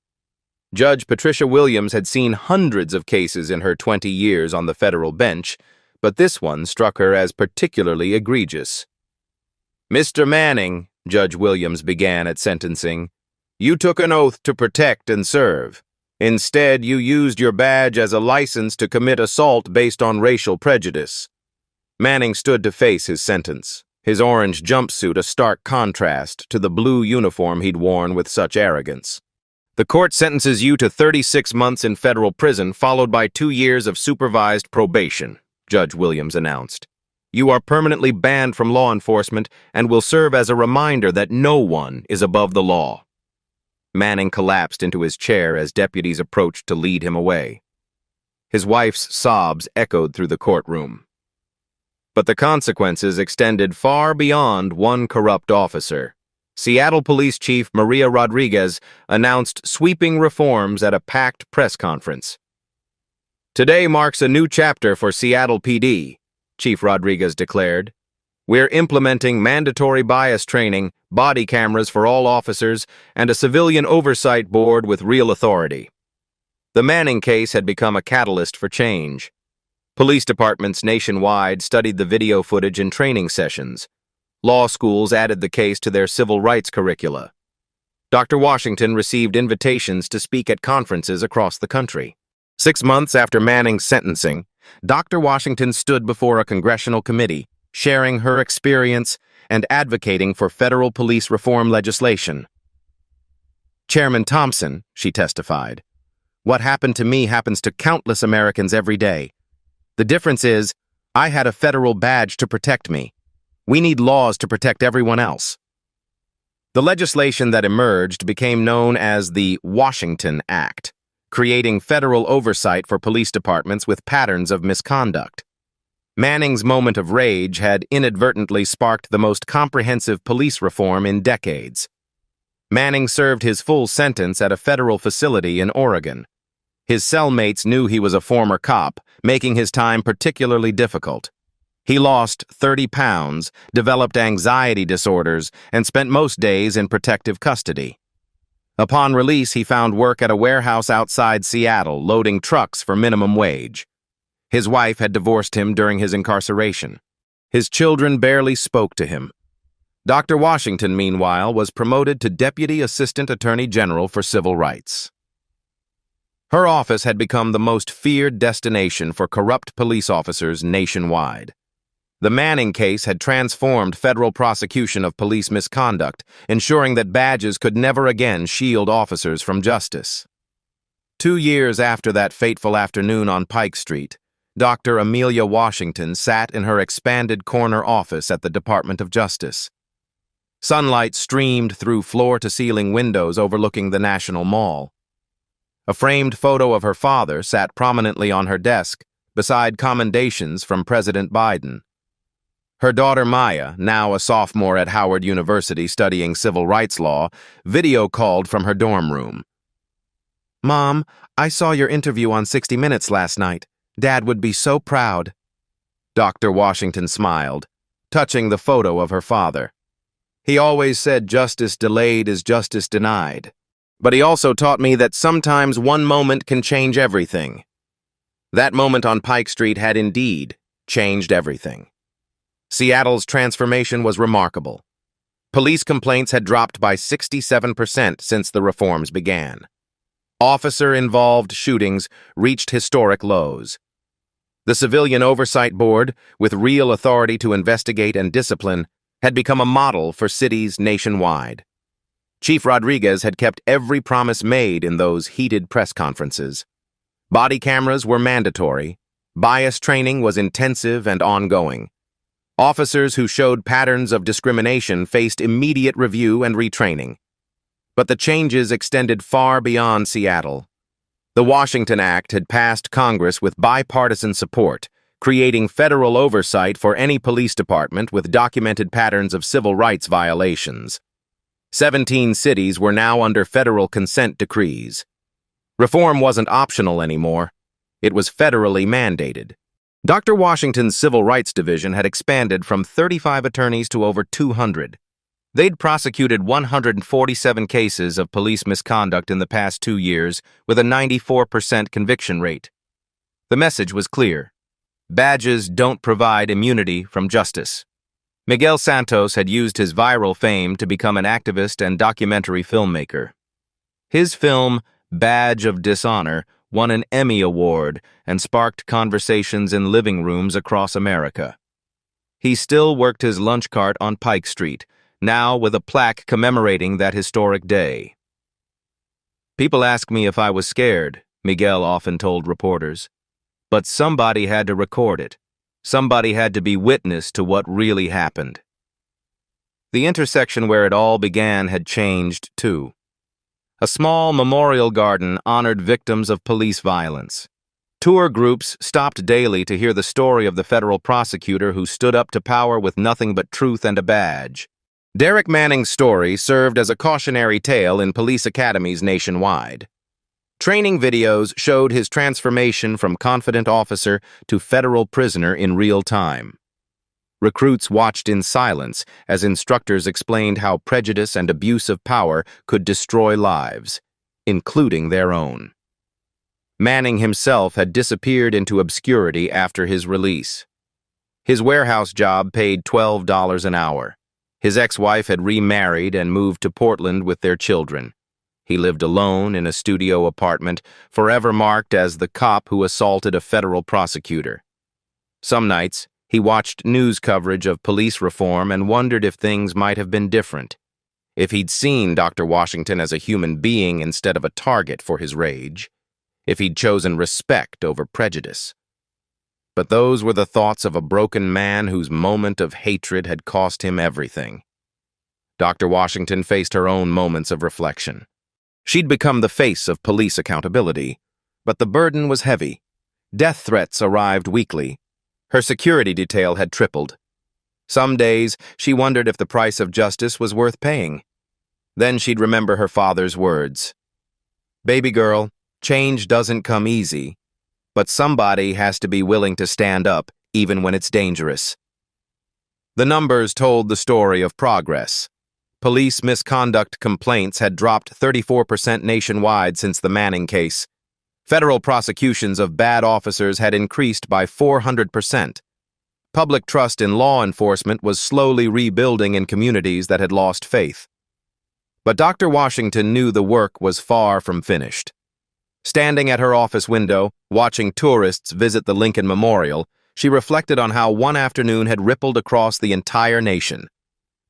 Judge Patricia Williams had seen hundreds of cases in her 20 years on the federal bench, but this one struck her as particularly egregious. Mr. Manning, Judge Williams began at sentencing, you took an oath to protect and serve. Instead, you used your badge as a license to commit assault based on racial prejudice. Manning stood to face his sentence, his orange jumpsuit a stark contrast to the blue uniform he'd worn with such arrogance. The court sentences you to 36 months in federal prison, followed by 2 years of supervised probation, Judge Williams announced. You are permanently banned from law enforcement and will serve as a reminder that no one is above the law. Manning collapsed into his chair as deputies approached to lead him away. His wife's sobs echoed through the courtroom. But the consequences extended far beyond one corrupt officer. Seattle Police Chief Maria Rodriguez announced sweeping reforms at a packed press conference. Today marks a new chapter for Seattle PD, Chief Rodriguez declared. We're implementing mandatory bias training, body cameras for all officers, and a civilian oversight board with real authority. The Manning case had become a catalyst for change. Police departments nationwide studied the video footage in training sessions. Law schools added the case to their civil rights curricula. Dr. Washington received invitations to speak at conferences across the country. 6 months after Manning's sentencing, Dr. Washington stood before a congressional committee, sharing her experience and advocating for federal police reform legislation. Chairman Thompson, she testified, what happened to me happens to countless Americans every day. The difference is, I had a federal badge to protect me. We need laws to protect everyone else. The legislation that emerged became known as the Washington Act, creating federal oversight for police departments with patterns of misconduct. Manning's moment of rage had inadvertently sparked the most comprehensive police reform in decades. Manning served his full sentence at a federal facility in Oregon. His cellmates knew he was a former cop, making his time particularly difficult. He lost 30 pounds, developed anxiety disorders, and spent most days in protective custody. Upon release, he found work at a warehouse outside Seattle, loading trucks for minimum wage. His wife had divorced him during his incarceration. His children barely spoke to him. Dr. Washington, meanwhile, was promoted to Deputy Assistant Attorney General for Civil Rights. Her office had become the most feared destination for corrupt police officers nationwide. The Manning case had transformed federal prosecution of police misconduct, ensuring that badges could never again shield officers from justice. 2 years after that fateful afternoon on Pike Street, Dr. Amelia Washington sat in her expanded corner office at the Department of Justice. Sunlight streamed through floor-to-ceiling windows overlooking the National Mall. A framed photo of her father sat prominently on her desk, beside commendations from President Biden. Her daughter Maya, now a sophomore at Howard University studying civil rights law, video-called from her dorm room. "Mom, I saw your interview on 60 Minutes last night. Dad would be so proud." Dr. Washington smiled, touching the photo of her father. He always said justice delayed is justice denied. But he also taught me that sometimes one moment can change everything. That moment on Pike Street had indeed changed everything. Seattle's transformation was remarkable. Police complaints had dropped by 67% since the reforms began. Officer-involved shootings reached historic lows. The Civilian Oversight Board, with real authority to investigate and discipline, had become a model for cities nationwide. Chief Rodriguez had kept every promise made in those heated press conferences. Body cameras were mandatory. Bias training was intensive and ongoing. Officers who showed patterns of discrimination faced immediate review and retraining. But the changes extended far beyond Seattle. The Washington Act had passed Congress with bipartisan support, creating federal oversight for any police department with documented patterns of civil rights violations. 17 cities were now under federal consent decrees. Reform wasn't optional anymore. It was federally mandated. Dr. Washington's Civil Rights Division had expanded from 35 attorneys to over 200. They'd prosecuted 147 cases of police misconduct in the past 2 years, with a 94% conviction rate. The message was clear. Badges don't provide immunity from justice. Miguel Santos had used his viral fame to become an activist and documentary filmmaker. His film, Badge of Dishonor, won an Emmy Award and sparked conversations in living rooms across America. He still worked his lunch cart on Pike Street, now with a plaque commemorating that historic day. People ask me if I was scared, Miguel often told reporters. But somebody had to record it. Somebody had to be witness to what really happened. The intersection where it all began had changed, too. A small memorial garden honored victims of police violence. Tour groups stopped daily to hear the story of the federal prosecutor who stood up to power with nothing but truth and a badge. Derek Manning's story served as a cautionary tale in police academies nationwide. Training videos showed his transformation from confident officer to federal prisoner in real time. Recruits watched in silence as instructors explained how prejudice and abuse of power could destroy lives, including their own. Manning himself had disappeared into obscurity after his release. His warehouse job paid $12 an hour. His ex-wife had remarried and moved to Portland with their children. He lived alone in a studio apartment, forever marked as the cop who assaulted a federal prosecutor. Some nights, he watched news coverage of police reform and wondered if things might have been different, if he'd seen Dr. Washington as a human being instead of a target for his rage, if he'd chosen respect over prejudice. But those were the thoughts of a broken man whose moment of hatred had cost him everything. Dr. Washington faced her own moments of reflection. She'd become the face of police accountability, but the burden was heavy. Death threats arrived weekly. Her security detail had tripled. Some days, she wondered if the price of justice was worth paying. Then she'd remember her father's words. "Baby girl, change doesn't come easy, but somebody has to be willing to stand up even when it's dangerous." The numbers told the story of progress. Police misconduct complaints had dropped 34% nationwide since the Manning case. Federal prosecutions of bad officers had increased by 400%. Public trust in law enforcement was slowly rebuilding in communities that had lost faith. But Dr. Washington knew the work was far from finished. Standing at her office window, watching tourists visit the Lincoln Memorial, she reflected on how one afternoon had rippled across the entire nation.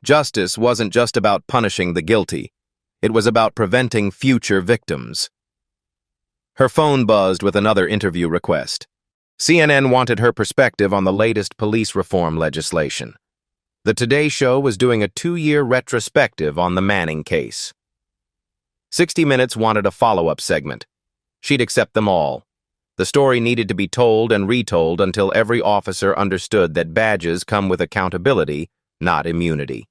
Justice wasn't just about punishing the guilty. It was about preventing future victims. Her phone buzzed with another interview request. CNN wanted her perspective on the latest police reform legislation. The Today Show was doing a 2-year retrospective on the Manning case. 60 Minutes wanted a follow-up segment. She'd accept them all. The story needed to be told and retold until every officer understood that badges come with accountability, not immunity.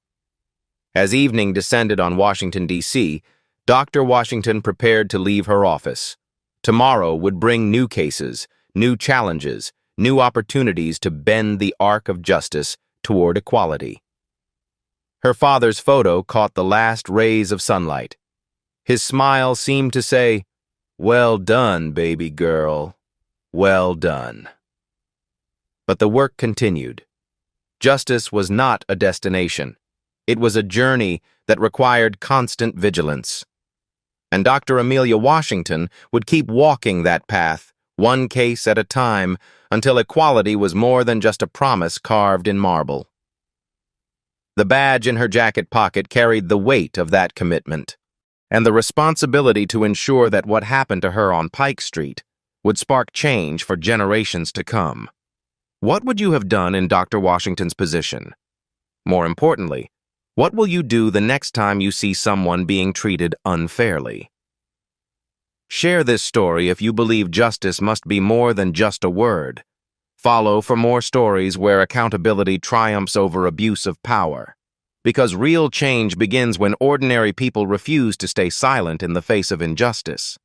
As evening descended on Washington, D.C., Dr. Washington prepared to leave her office. Tomorrow would bring new cases, new challenges, new opportunities to bend the arc of justice toward equality. Her father's photo caught the last rays of sunlight. His smile seemed to say, "Well done, baby girl. Well done." But the work continued. Justice was not a destination. It was a journey that required constant vigilance. And Dr. Amelia Washington would keep walking that path, one case at a time, until equality was more than just a promise carved in marble. The badge in her jacket pocket carried the weight of that commitment, and the responsibility to ensure that what happened to her on Pike Street would spark change for generations to come. What would you have done in Dr. Washington's position? More importantly, what will you do the next time you see someone being treated unfairly? Share this story if you believe justice must be more than just a word. Follow for more stories where accountability triumphs over abuse of power. Because real change begins when ordinary people refuse to stay silent in the face of injustice.